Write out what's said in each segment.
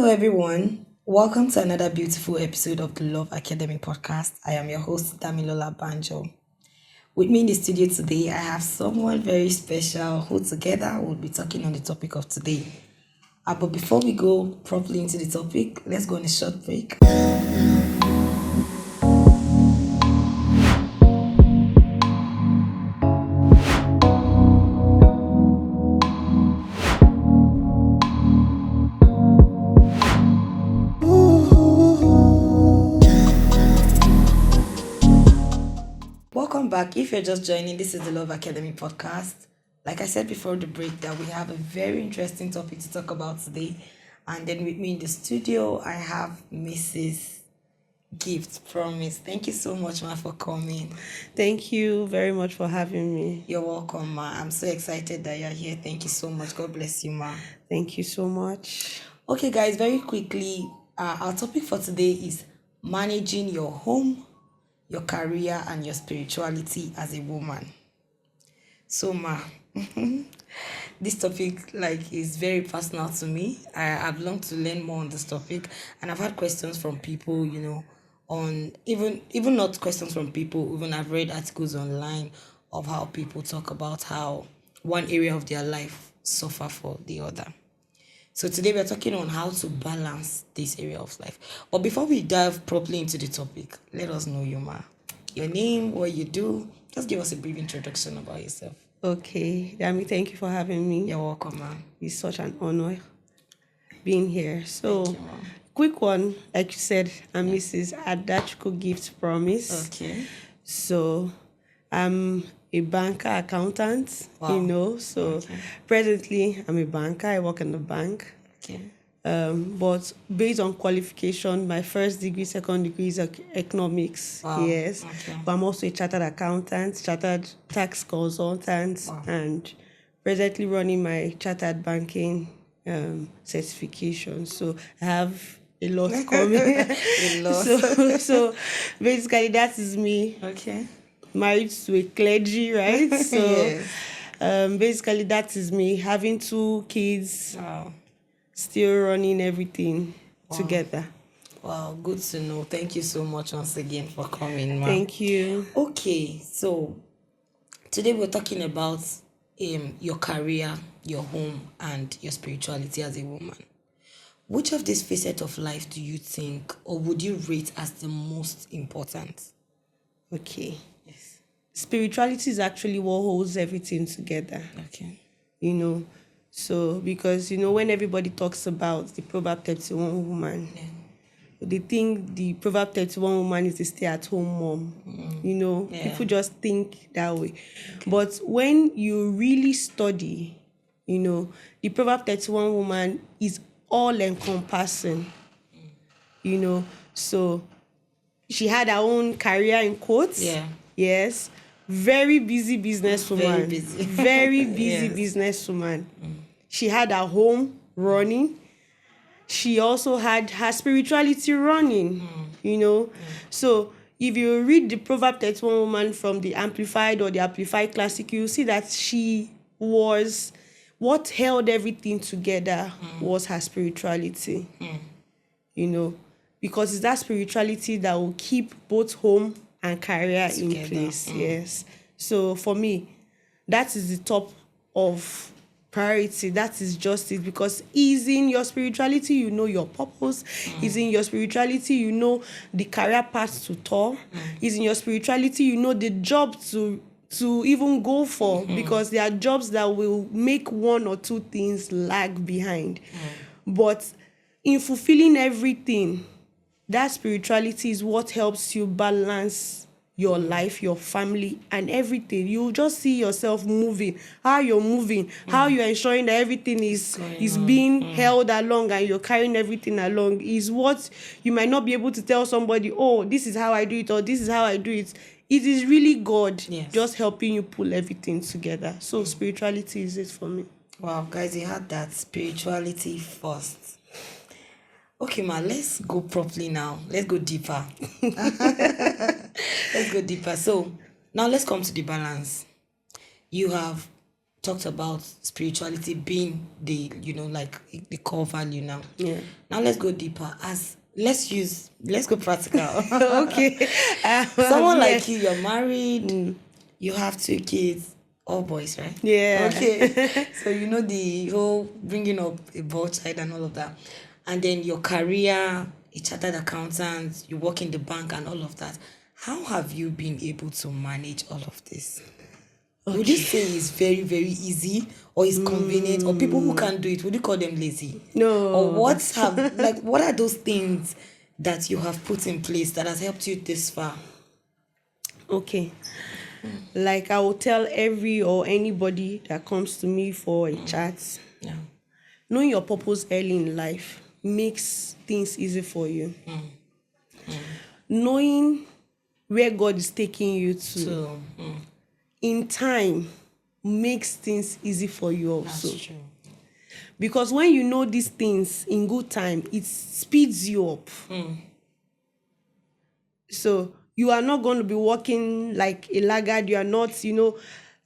everyone. Welcome to another beautiful episode of the Love Academy podcast. I am your host, Damilola Banjo. With me in the studio today, I have someone very special who together will be talking on the topic of today. But before we go properly into the topic, let's go on a short break. Welcome back. If you're just joining, this is the Love Academy podcast. Like I said before the break, that we have a very interesting topic to talk about today. And then with me in the studio, I have Mrs. Gift Promise. Thank you so much, ma, for coming. Thank you very much for having me. You're welcome, ma. I'm so excited that you're here. Thank you so much. God bless you, ma. Thank you so much. Okay, guys, very quickly, our topic for today is managing your home, your career, and your spirituality as a woman. So, ma, this topic is very personal to me. I've longed to learn more on this topic, and I've had questions from people, on even not questions from people, even I've read articles online of how people talk about how one area of their life suffer for the other. So today we're talking on how to balance this area of life. But before we dive properly into the topic, let us know you, ma. Your name, what you do. Just give us a brief introduction about yourself. Okay, Dami, thank you for having me. You're welcome, ma. It's such an honor being here. So, Thank you, ma. quick one, like you said, I'm Mrs. Adachko Gift Promise. Okay. So, I'm a banker accountant, Wow. So, Okay. presently, I'm a banker. I work in the bank. Okay. But based on qualification, my first degree, second degree is economics. Wow. Yes. Okay. But I'm also a chartered accountant, chartered tax consultant, Wow. and presently running my chartered banking certification. So I have a lot coming. A lot. So basically that is me. Okay. Married to a clergy, right? So Yes. basically that is me. Having two kids, Wow. still running everything together. Wow, good to know. Thank you so much once again for coming, ma. Thank you. Okay, so today we're talking about your career, your home, and your spirituality as a woman. Which of these facets of life do you think, or would you rate as the most important? Okay. Yes. Spirituality is actually what holds everything together, Okay. So, because, when everybody talks about the Proverb 31 woman, Yeah. they think the Proverb 31 woman is the stay-at-home mom. Yeah. People just think that way. But when you really study, the Proverb 31 woman is all-encompassing, So she had her own career in quotes. Yeah. Yes. Very busy businesswoman. Very busy. Very busy Yes. businesswoman. She had her home running. She also had her spirituality running, So if you read the Proverb 31 woman from the Amplified or the Amplified Classic, you'll see that she was, what held everything together was her spirituality, because it's that spirituality that will keep both home and career in Together. place. Yes. So for me, that is the top of priority. That is just it, because is in your spirituality, your purpose. Is in your spirituality, the career path to tour. Is in your spirituality, the job to even go for, because there are jobs that will make one or two things lag behind. But in fulfilling everything, that spirituality is what helps you balance your life, your family, and everything. You just see yourself moving, how you're moving, how you're ensuring that everything is being held along and you're carrying everything along is what you might not be able to tell somebody, oh, this is how I do it, or this is how I do it. It is really God just helping you pull everything together. So spirituality is it for me. Wow, guys, you had that spirituality first. Okay, ma, let's go properly now. Let's go deeper. Let's go deeper. So now let's come to the balance. You have talked about spirituality being the, like the core value now. Yeah. Now let's go deeper. Let's go practical. Okay. Someone Yeah. like you're married, you have 2 kids, all boys, right? Yeah. Okay. So you know the whole bringing up a boy child and all of that. And then your career, a chartered accountant, you work in the bank and all of that. How have you been able to manage all of this? Would you say it's very, very easy, or it's convenient, or people who can't do it, would you call them lazy? No. Or what are those things that you have put in place that has helped you this far? Okay. Like I will tell every or anybody that comes to me for a chat, Yeah. knowing your purpose early in life makes things easy for you. Knowing where God is taking you to So in time makes things easy for you also. that's true. Because when you know these things in good time, it speeds you up. So you are not going to be walking like a laggard. You are not,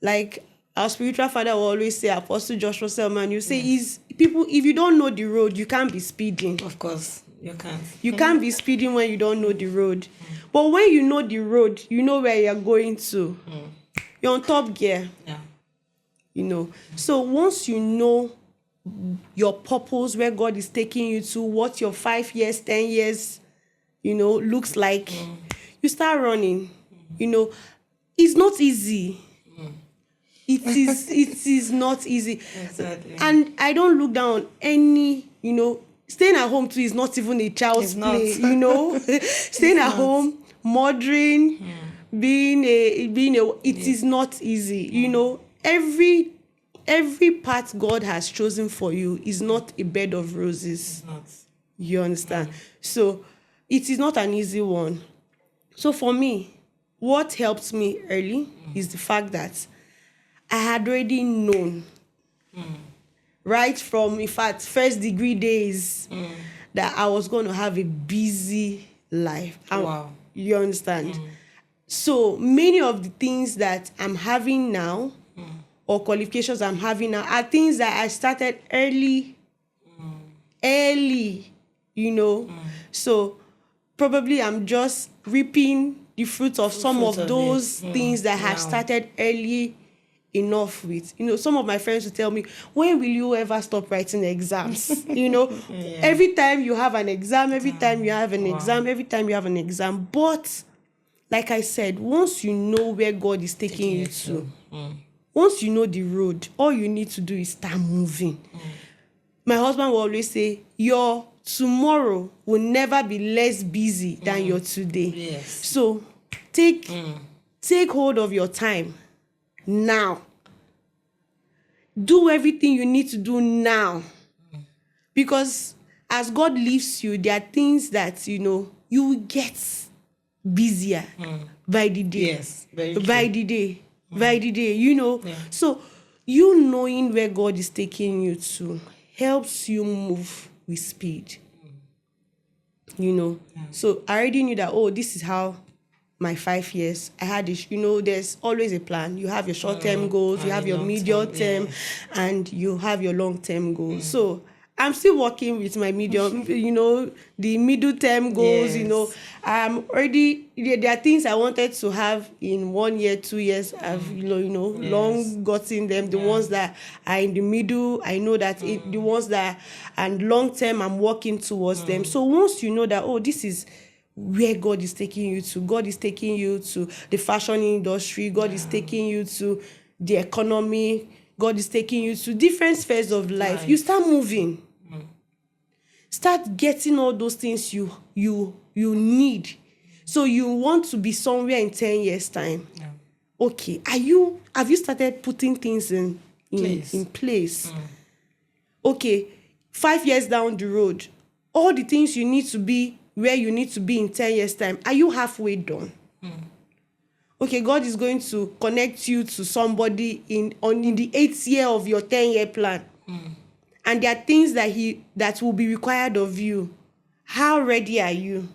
like our spiritual father will always say, Apostle Joshua Selman, you say, is people, if you don't know the road, you can't be speeding. Of course, you can't. You can't be speeding when you don't know the road. But when you know the road, you know where you're going to. You're on top gear, Yeah. So once you know your purpose, where God is taking you to, what your 5 years, 10 years, looks like, you start running. It's not easy. It is not easy. Exactly. And I don't look down on any, staying at home too is not even a child's It's not. play, staying at home, mothering, being a it is not easy. Every path God has chosen for you is not a bed of roses. It's not. You understand? So it is not an easy one. So for me, what helped me early is the fact that I had already known, right from, in fact, first degree days, that I was going to have a busy life. Wow. You understand? So many of the things that I'm having now, or qualifications I'm having now, are things that I started early, So probably I'm just reaping the fruits of some Fruits of of those it. things that I have Wow. started early enough with. Some of my friends will tell me, when will you ever stop writing exams? Every time you have an exam, every time you have an exam, every time you have an exam. But like I said, once you know where God is taking you to, once you know the road, all you need to do is start moving. My husband will always say, your tomorrow will never be less busy than your today. Yes. So take hold of your time now. Do everything you need to do now. Because as God leaves you, there are things that, you will get busier by the day. Yes, very true. By the day, Yeah. So you knowing where God is taking you to helps you move with speed. So I already knew that, this is how my 5 years, I had this, there's always a plan. You have your short-term goals, you have your medium term, and you have your long-term goals. So I'm still working with my medium, the middle term goals, Yes. I'm already, there are things I wanted to have in 1 year, 2 years. I've, long gotten them. The ones that are in the middle, I know that the ones that, and long term, I'm working towards them. So once you know that, this is where God is taking you to. God is taking you to the fashion industry. God is taking you to the economy. God is taking you to different spheres of life. You start moving. Start getting all those things you need. So you want to be somewhere in 10 years' time. Yeah. Okay. Have you started putting things in place? Okay. 5 years down the road, all the things you need to be where you need to be in 10 years' time, are you halfway done? Okay, God is going to connect you to somebody in the 8th year of your 10-year plan. And there are things that will be required of you. How ready are you?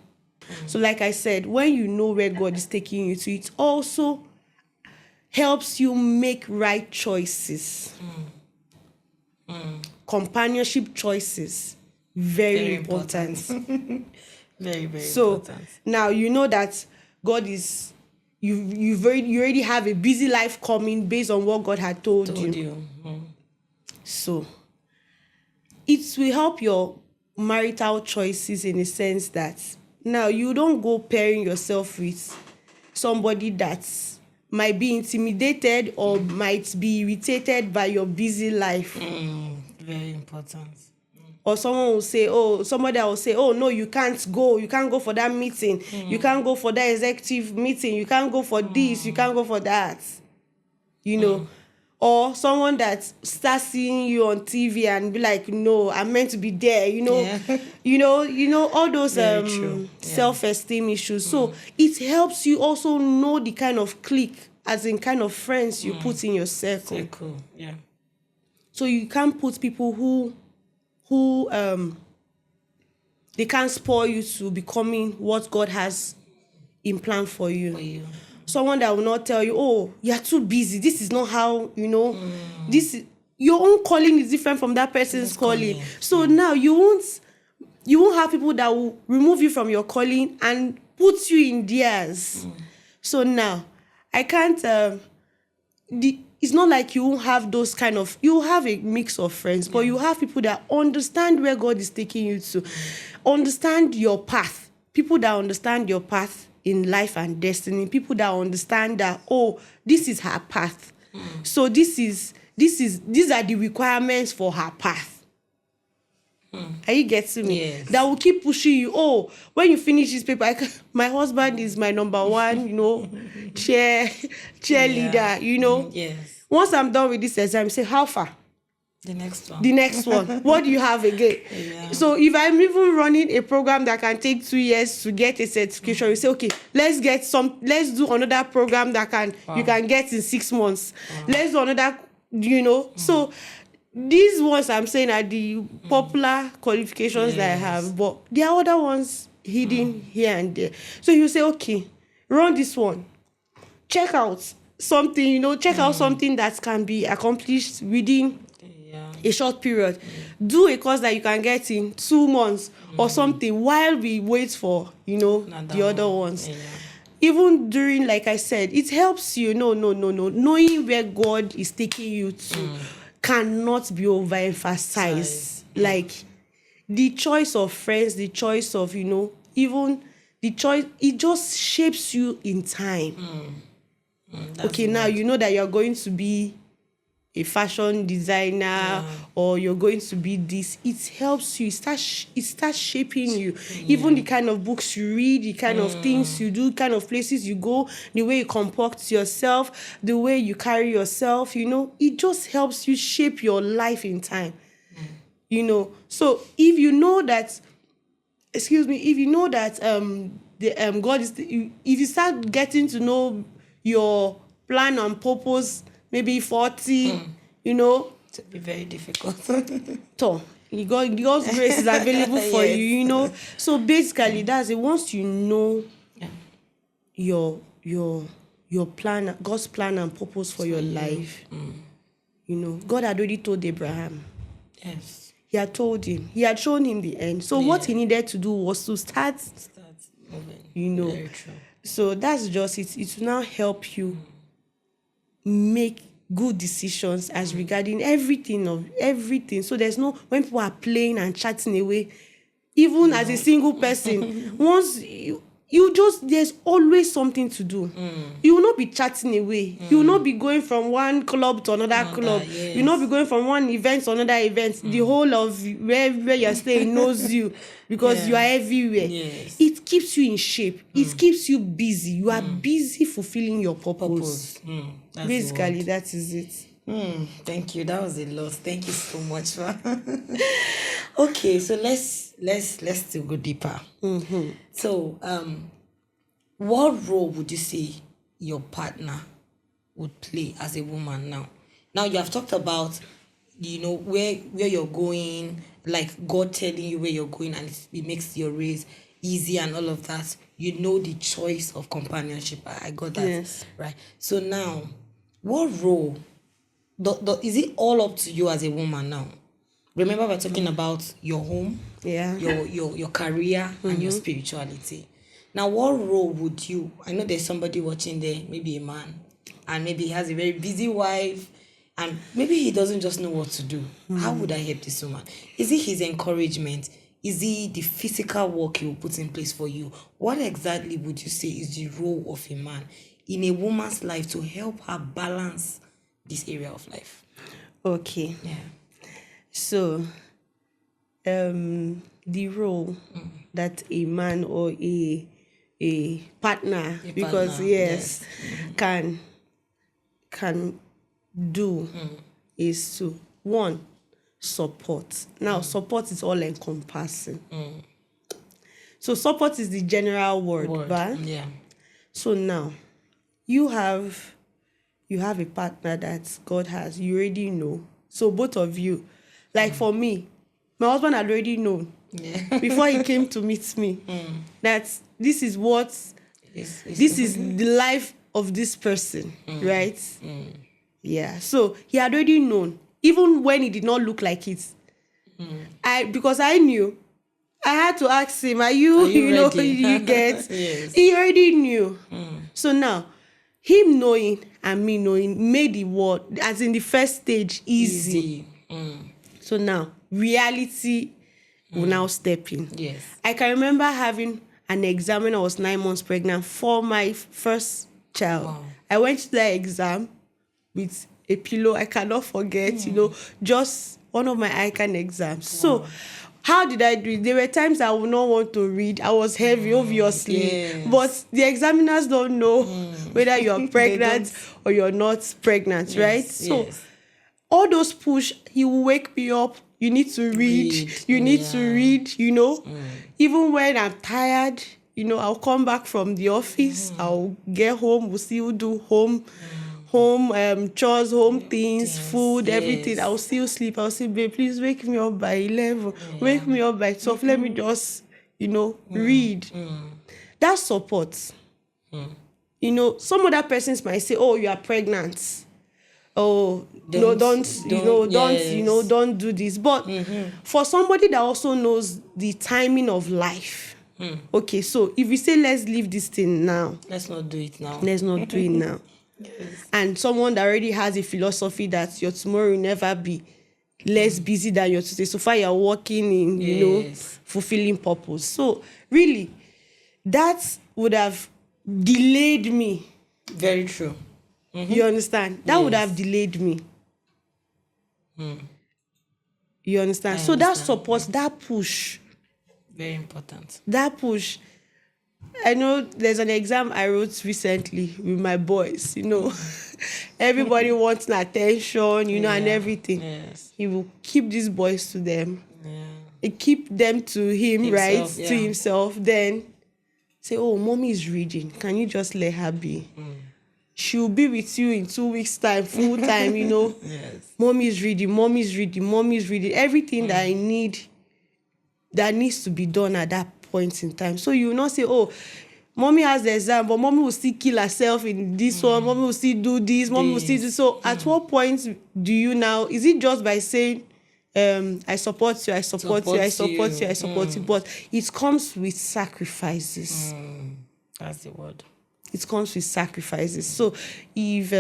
So like I said, when you know where God is taking you to, it's also helps you make right choices. Companionship choices, very important. Very, very So important. now you know that God is, you already have a busy life coming based on what God had told Told you. you. So it will help your marital choices in the sense that now you don't go pairing yourself with somebody that might be intimidated or might be irritated by your busy life. Very important. Or someone will say, oh, somebody will say, oh, no, you can't go for that meeting, you can't go for that executive meeting, you can't go for this, you can't go for that, or someone that starts seeing you on TV and be like, no, I'm meant to be there, Yeah. all those Very true. Yeah. self-esteem issues. So it helps you also know the kind of clique, as in kind of friends you put in your circle. Cool. Yeah. So you can't put people who they can't spoil you to becoming what God has in plan for you. For you. Someone that will not tell you, oh, you're too busy. This is not how, this is, your own calling is different from that person's calling. So now you won't have people that will remove you from your calling and put you in theirs. So now I can't it's not like you won't have those kind of, you have a mix of friends, but you have people that understand where God is taking you to, understand your path, people that understand your path in life and destiny, people that understand that, oh, this is her path. So these are the requirements for her path. Are you getting me? Yes. That will keep pushing you. Oh, when you finish this paper, my husband is my number one, cheerleader, Yes. Once I'm done with this exam, say, how far? The next one. The next one. What do you have again? Yeah. So if I'm even running a program that can take 2 years to get a certification, you say, okay, let's do another program that you can get in 6 months. Let's do another, So these ones I'm saying are the popular qualifications that I have, but there are other ones hidden here and there. So you say, okay, run this one. Check out something, out something that can be accomplished within a short period. Do a course that you can get in 2 months or something while we wait for, the other ones. Even during, like I said, it helps you, knowing where God is taking you to cannot be overemphasized. Like the choice of friends, the choice of, even the choice, it just shapes you in time. Okay, now you know that you're going to be a fashion designer or you're going to be this. It helps you. It starts shaping you. Even the kind of books you read, the kind of things you do, kind of places you go, the way you comport yourself, the way you carry yourself, it just helps you shape your life in time. So if you know that, if you know that God is, if you start getting to know your plan and purpose, maybe 40, To be very difficult. So God's grace is available for you, So basically, that's it. Once you know your plan, God's plan and purpose for your life, God had already told Abraham. Yes. He had told him. He had shown him the end. So what he needed to do was to start moving. Very true. So that's just it. It will now help you make good decisions as regarding everything. So there's no, when people are playing and chatting away, even as a single person, once there's always something to do. You will not be chatting away. You will not be going from one club to another club. Yes. You will not be going from one event to another event. The whole of where you're staying knows you because you are everywhere. Yes. It keeps you in shape. It keeps you busy. You are busy fulfilling your purpose. That's Basically, that is it. Thank you. That was a lot. Thank you so much. Okay, so let's still go deeper. So, what role would you say your partner would play as a woman now? Now you have talked about, where you're going, like God telling you where you're going, and it makes your race easy and all of that. The choice of companionship. I got that. Yes. Right. So now, what role is it all up to you as a woman now? Remember, we're talking about your home, Yeah. your career, and your spirituality. Now, what role would you? I know there's somebody watching there, maybe a man, and maybe he has a very busy wife, and maybe he doesn't just know what to do. How would I help this woman? Is it his encouragement? Is it the physical work he will put in place for you? What exactly would you say is the role of a man in a woman's life to help her balance this area of life? Okay. Yeah. So, the role that a man or a partner, because partner, yes, can do is to one, support. Now, support is all encompassing. So support is the general word. But Yeah. so now you have a partner that God has, you already know. So both of you, like for me, my husband had already known Yeah. before he came to meet me that this is what this is the life of this person, right? Yeah. So he had already known, even when he did not look like it. Because I knew, I had to ask him, are you you know, ready? you get? Yes. He already knew. So now, him knowing and me knowing made the word, as in the first stage, easy. So now, reality will now step in. Yes. I can remember having an exam when I was 9 months pregnant for my first child. Wow. I went to that exam with a pillow. I cannot forget, just one of my ICANN exams. So, how did I do it? There were times I would not want to read. I was heavy, obviously. Yes. But the examiners don't know whether you're pregnant or you're not pregnant, right? So, yes. all those push, he will wake me up. You need to read. You need to read, Even when I'm tired, I'll come back from the office. I'll get home. We'll still do home chores, home things, food, everything. yes. I'll still sleep. I'll say, babe, please wake me up by 11. Wake me up by 12. Let me just, read. That's support. Some other persons might say, oh, you are pregnant. Oh, don't do this. But for somebody that also knows the timing of life, okay, so if you say, let's leave this thing now, Let's not do it now. let's not do it now. Yes. And someone that already has a philosophy that your tomorrow will never be less busy than your today. So far, you're working in, Yes. fulfilling purpose. So really, that would have delayed me. Very true. You understand? That would Yes. have delayed me. You understand? So that support, that push, Very important. I know there's an exam I wrote recently with my boys, Everybody wants attention, and everything. Yes. He will keep these boys to them. Yeah. He keep them to him, Himself, right? yeah. To himself. Then say, oh, mommy is reading. Can you just let her be? She'll be with you in 2 weeks' time, full time, Yes. Mommy's reading. Everything that I need, that needs to be done at that point in time. So you will not say, oh, mommy has the exam, but mommy will still kill herself in this one. Mommy will still do this. Mommy will still do. So at what point do you now, is it just by saying, I support you, I support you, I support you, I support you? But it comes with sacrifices. That's the word. It comes with sacrifices. So if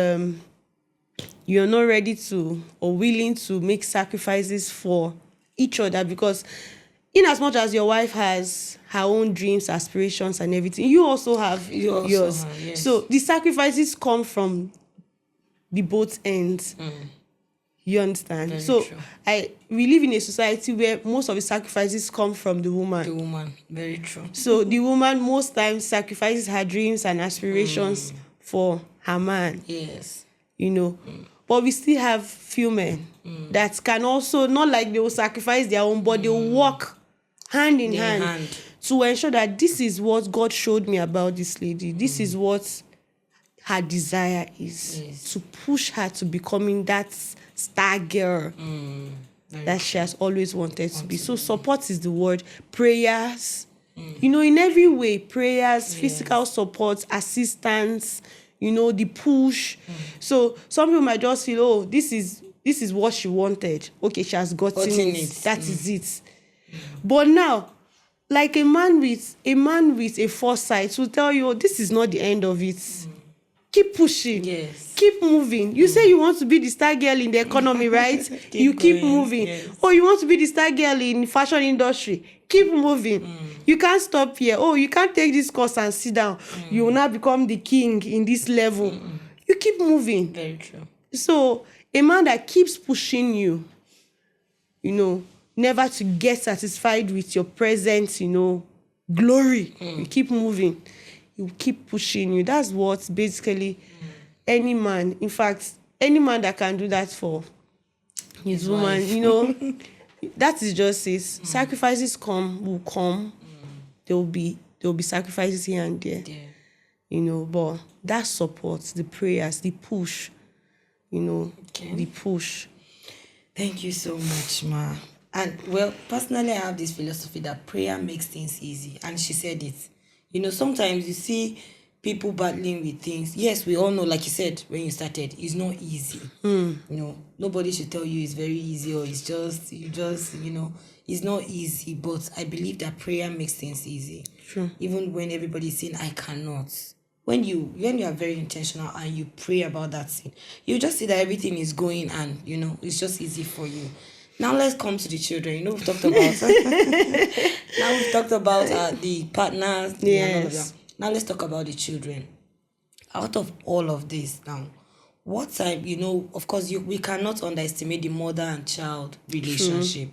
you're not ready to or willing to make sacrifices for each other, because in as much as your wife has her own dreams, aspirations, and everything, you also have yours. Yes. So the sacrifices come from the both ends. You understand? Very so true. We live in a society where most of the sacrifices come from the woman. The woman. Very true. So the woman most times sacrifices her dreams and aspirations for her man. Yes. But we still have few men that can also, not like they will sacrifice their own, but they will work hand in hand to ensure that this is what God showed me about this lady. This is what her desire is. Yes. To push her to becoming that star girl that she has always wanted to be. So support is the word. Prayers, in every way, prayers, physical support, assistance, the push. So some people might just feel, oh, this is what she wanted. Okay, she has gotten Gotten it. it. That is it. But now, like a man with a foresight will tell you, oh, this is not the end of it. Keep pushing. Yes. Keep moving. You say you want to be the star girl in the economy, right? You keep going, moving. yes. Oh, you want to be the star girl in fashion industry. Keep moving. You can't stop here. Oh, you can't take this course and sit down. You will now become the king in this level. You keep moving. Very true. So a man that keeps pushing you, never to get satisfied with your present, glory. You keep moving. You keep pushing you. That's what basically any man, in fact, any man that can do that for his woman, that is just it. Sacrifices will come. There will be sacrifices here and there. Yeah. But that support, the prayers, the push, the push. Thank you so much, Ma. And well, personally, I have this philosophy that prayer makes things easy. And she said it. Sometimes you see people battling with things. Yes, we all know, like you said when you started, it's not easy. Nobody should tell you it's very easy or it's just, it's not easy. But I believe that prayer makes things easy. True. Even when everybody's saying, I cannot. When you are very intentional and you pray about that thing, you just see that everything is going and, it's just easy for you. Now let's come to the children. We've talked about the partners. And all of that. Now let's talk about the children. Out of all of this now, what time, of course, we cannot underestimate the mother and child relationship.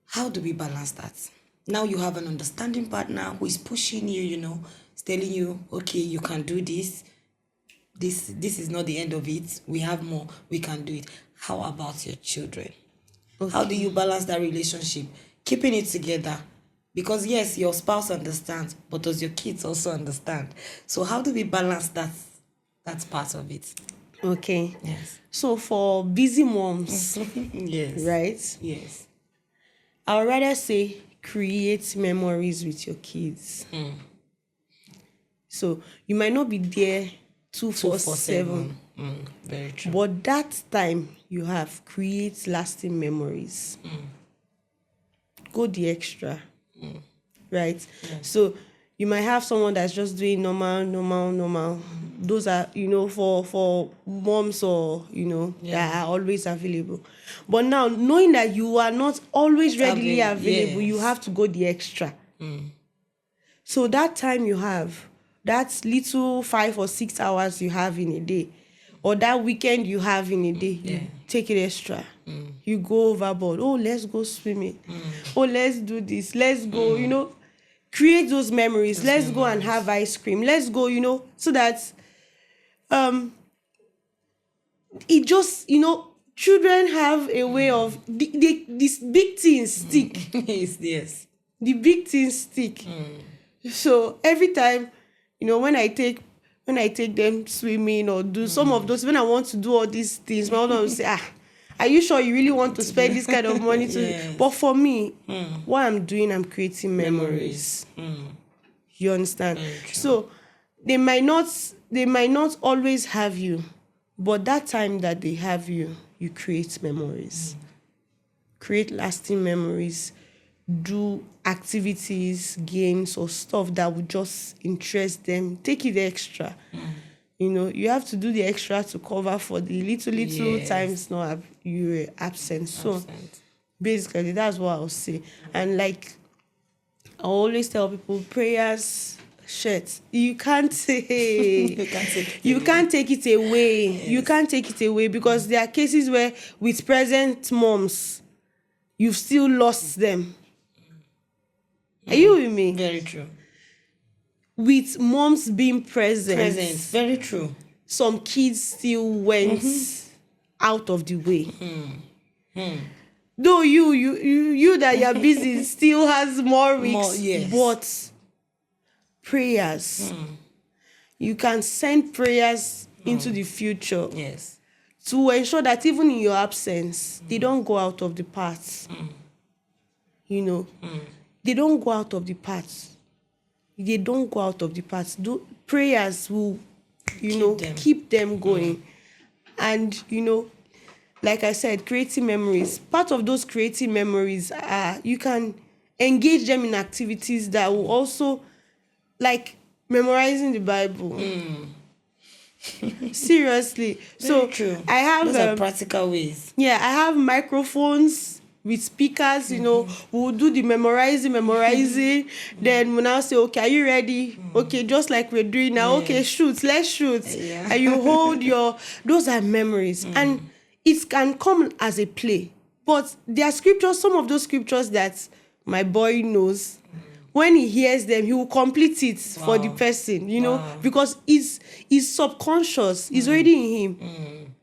How do we balance that? Now you have an understanding partner who is pushing you, is telling you, okay, you can do this. This is not the end of it. We have more. We can do it. How about your children? Okay. How do you balance that relationship? Keeping it together. Because yes, your spouse understands, but does your kids also understand? So how do we balance that part of it? Okay. Yes. So for busy moms, yes. right? Yes. I would rather say create memories with your kids. So you might not be there 247. Very true. But that time you have, create lasting memories. Go the extra. Right? Yes. So you might have someone that's just doing normal. Those are, for moms or, that are always available. But now, knowing that you are not always readily available, you have to go the extra. So that time you have, that little 5 or 6 hours you have in a day, or that weekend you have in a day, you take it extra. You go overboard. Oh, let's go swimming. Oh, let's do this. Let's go, create those memories. Let's go and have ice cream. Let's go, so that it just, children have a way of these big things stick. Yes. The big things stick. So every time, when I take them swimming or do some of those, when I want to do all these things, my mother will say, are you sure you really want to spend this kind of money to? Yes. But for me, what I'm doing, I'm creating memories. You understand? So they might not always have you, but that time that they have you, you create memories. Create lasting memories. Do activities, games, or stuff that would just interest them. Take it extra. You have to do the extra to cover for the little times you were absent. So basically, that's what I'll say. And like I always tell people, prayers, shit. You can't say you can't take it away. Yes. You can't take it away because there are cases where with present moms, you've still lost them. Are you with me? Very true. With moms being present. Very true. Some kids still went out of the way. Though you that you're busy still has more risks. But prayers. You can send prayers into the future. Yes. To ensure that even in your absence, they don't go out of the path. They don't go out of the path. Prayers will keep them going. And, like I said, creating memories. Part of those creating memories are you can engage them in activities that will also, like memorizing the Bible. Seriously. Very true. I have Those are practical ways. I have microphones with speakers, we'll do the memorizing. Then we'll now say, okay, are you ready? Okay, just like we're doing now. Yes. Okay, let's shoot. Yeah. And you hold those are memories. And it can come as a play. But there are scriptures, some of those scriptures that my boy knows. When he hears them, he will complete it for the person, because it's subconscious. It's already in him.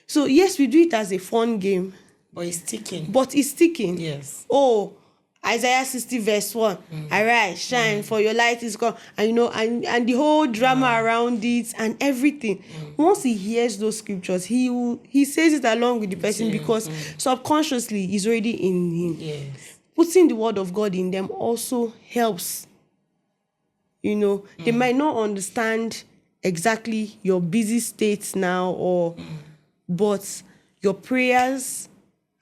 So yes, we do it as a fun game. But it's sticking. Yes. Oh, Isaiah 60 verse 1. Arise, shine, for your light is come. And and the whole drama around it and everything. Once he hears those scriptures, he says it along with the person because subconsciously it's already in him. Yes. Putting the word of God in them also helps. They might not understand exactly your busy state now but your prayers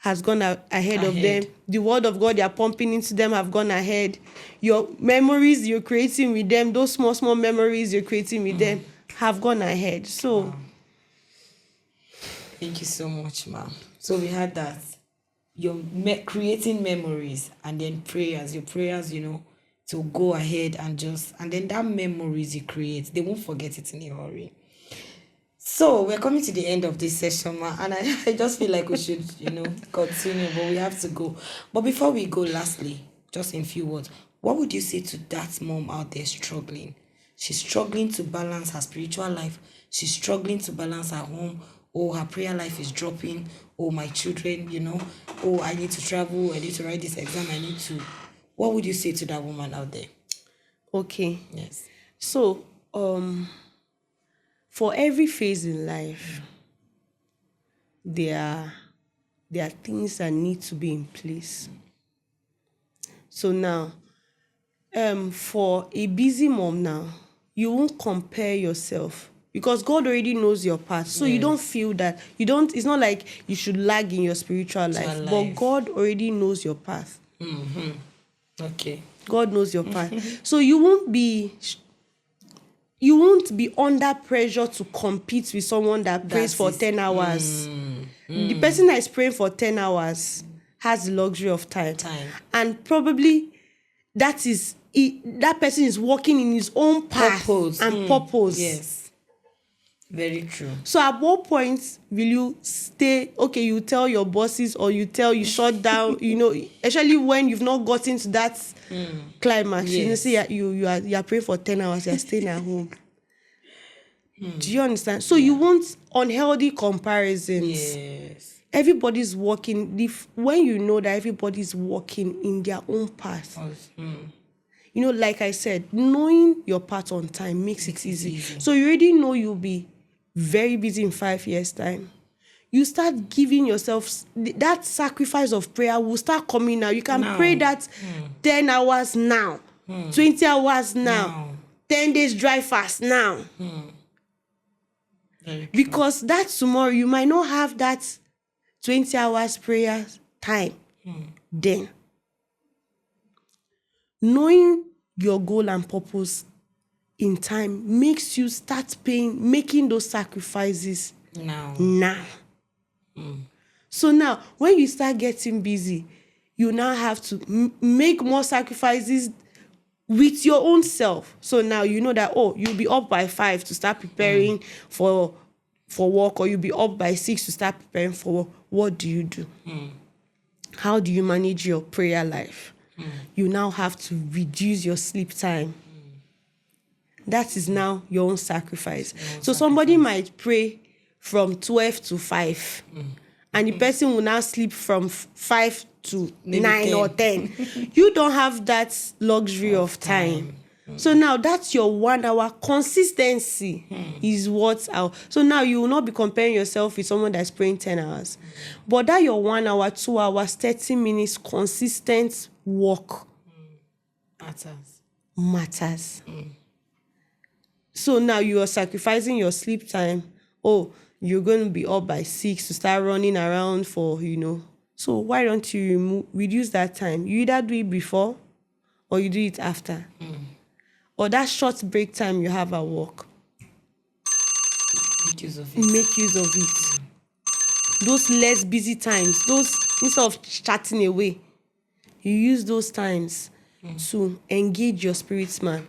has gone ahead of them. The word of God they are pumping into them have gone ahead. Your memories you're creating with them, those small memories you're creating with them have gone ahead. So thank you so much, ma'am. So we had that. You're creating memories and then prayers. Your prayers, to go ahead and then that memories you create, they won't forget it in a hurry. So we're coming to the end of this session, ma, and I just feel like we should, continue, but we have to go. But before we go, lastly, just in few words, what would you say to that mom out there struggling? She's struggling to balance her spiritual life. She's struggling to balance her home. Oh, her prayer life is dropping. Oh, my children, Oh, I need to travel. I need to write this exam. What would you say to that woman out there? Okay. Yes. So, for every phase in life, there are things that need to be in place. So now, for a busy mom now, you won't compare yourself because God already knows your path. So you don't feel that it's not like you should lag in your spiritual life, but God already knows your path. Okay. God knows your path. So you won't be under pressure to compete with someone that prays for 10 hours. The person that is praying for 10 hours has the luxury of time. And probably that person is walking in his own path and purpose. Yes. Very true. So at what point will you stay? Okay, you tell your bosses or you shut down, especially when you've not gotten to that climax. Yes. Say you are praying for 10 hours, you're staying at home. Do you understand? So you want unhealthy comparisons. Yes. Everybody's walking. When you know that everybody's walking in their own path. Like I said, knowing your path on time makes it easy. So you already know you'll be very busy in 5 years' time. You start giving yourself that sacrifice of prayer will start coming now. You can pray that 10 hours now, 20 hours now, 10 days dry fast now. Because that tomorrow you might not have that 20 hours prayer time. Then knowing your goal and purpose in time makes you start making those sacrifices now. So now when you start getting busy, you now have to make more sacrifices with your own self. So now you know that you'll be up by 5 to start preparing for work, or you'll be up by 6 to start preparing for work. What do you do? How do you manage your prayer life? You now have to reduce your sleep time. That is now your own sacrifice. So somebody might pray from 12 to 5, and the person will now sleep from 5 to maybe 9 10. Or 10. You don't have that luxury of time. So now that's your 1 hour consistency is what's out. So now you will not be comparing yourself with someone that's praying 10 hours. But that your 1 hour, 2 hours, 30 minutes consistent work matters. So now you are sacrificing your sleep time. Oh, you're going to be up by 6 to start running around for. So why don't you reduce that time? You either do it before or you do it after. Or that short break time you have at work, Make use of it. make use of it. Those less busy times, those instead of chatting away, you use those times to engage your spirit man.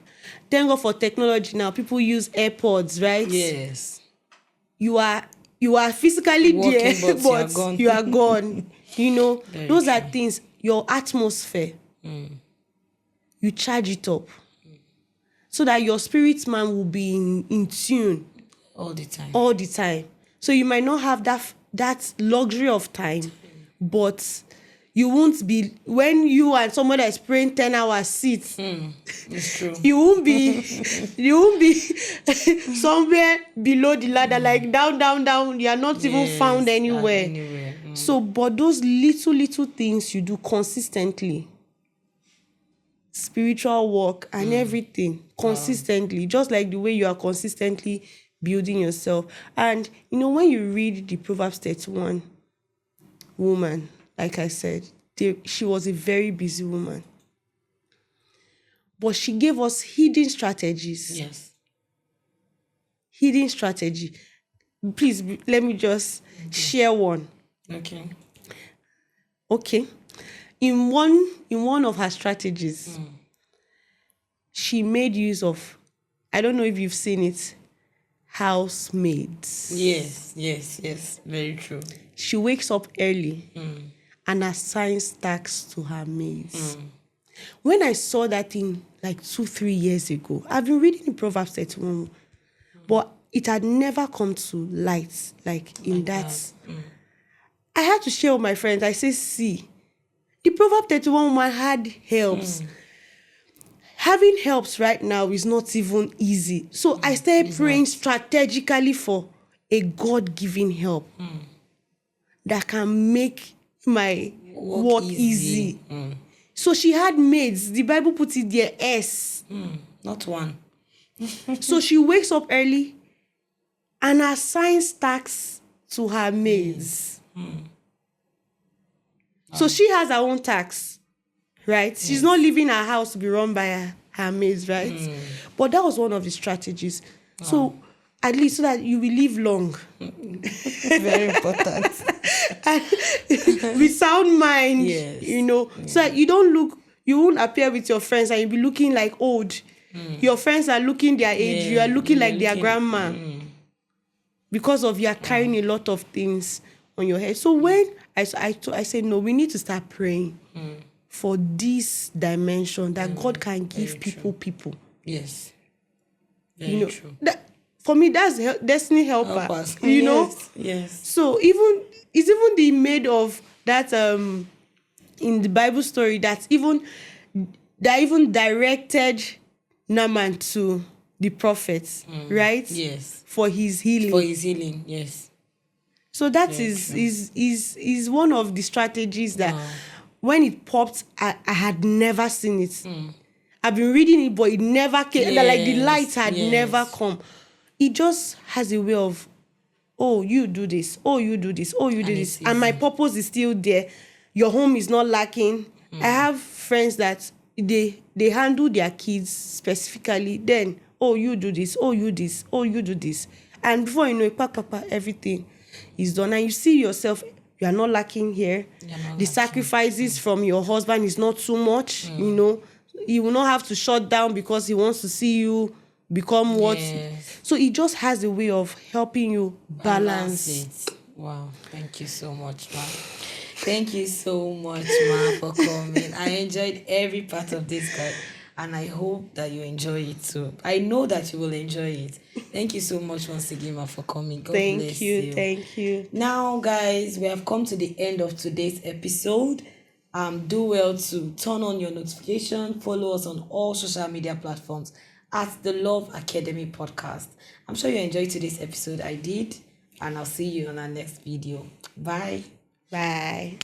Thank God for technology now. People use AirPods, right? Yes. You are physically Walking, there, but but you are gone. you are gone. Very Those are true. things. Your atmosphere, you charge it up so that your spirit man will be in tune All the time. all the time. So you might not have that luxury of time, but you won't be when you and someone that is praying 10 hours sit. It's true. You won't be somewhere below the ladder, like down. You are not even found anywhere. So, but those little things you do consistently, spiritual work and everything consistently, just like the way you are consistently building yourself. And when you read the Proverbs 31 woman, like I said, she was a very busy woman, but she gave us hidden strategies. Yes. Hidden strategy. Please let me just share one. Okay. In one of her strategies, she made use of, I don't know if you've seen it, housemaids. Yes. Very true. She wakes up early and assigns tasks to her maids. When I saw that thing like 2-3 years ago, I've been reading in Proverbs 31, but it had never come to light like in that. I had to share with my friends. I say, see, the Proverbs 31 woman had helps. Having helps right now is not even easy. So I started praying strategically for a God-given help that can make my work easy. So she had maids. The Bible puts it there, S. Not one. So she wakes up early and assigns tasks to her maids. So she has her own tasks, right? She's not leaving her house to be run by her maids, right? But that was one of the strategies. So at least so that you will live long. Very important. With sound mind, Yes. so that you won't appear with your friends and you'll be looking like old. Your friends are looking their age, you are looking like their grandma. Because of you are carrying a lot of things on your head. So when I said, no, we need to start praying for this dimension that God can give people. Yes. Very true. For me, that's destiny helper. Help us. Yes. So it's even the maid of that in the Bible story that even directed Naaman to the prophets, right? Yes. For his healing. Yes. So that is one of the strategies that when it popped, I had never seen it. I've been reading it, but it never came. Like the light had never come. It just has a way of, oh, you do this. Oh, you do this. Oh, you do this. And my purpose is still there. Your home is not lacking. I have friends that they handle their kids specifically. Then, oh, you do this. Oh, you this. Oh, you do this. And before you know it, everything is done. And you see yourself, you are not lacking here. The sacrifices from your husband is not too much. He will not have to shut down because he wants to see you become what. So it just has a way of helping you balance it. Wow. Thank you so much, ma. Thank you so much, ma, for coming. I enjoyed every part of this, guy, and I hope that you enjoy it too. I know that you will enjoy it. Thank you so much once again, ma, for coming. God bless you. Thank you. Now, guys, we have come to the end of today's episode. Do well to turn on your notification. Follow us on all social media platforms at the Love Academy Podcast. I'm sure you enjoyed today's episode. I did. And I'll see you on our next video. Bye. Bye.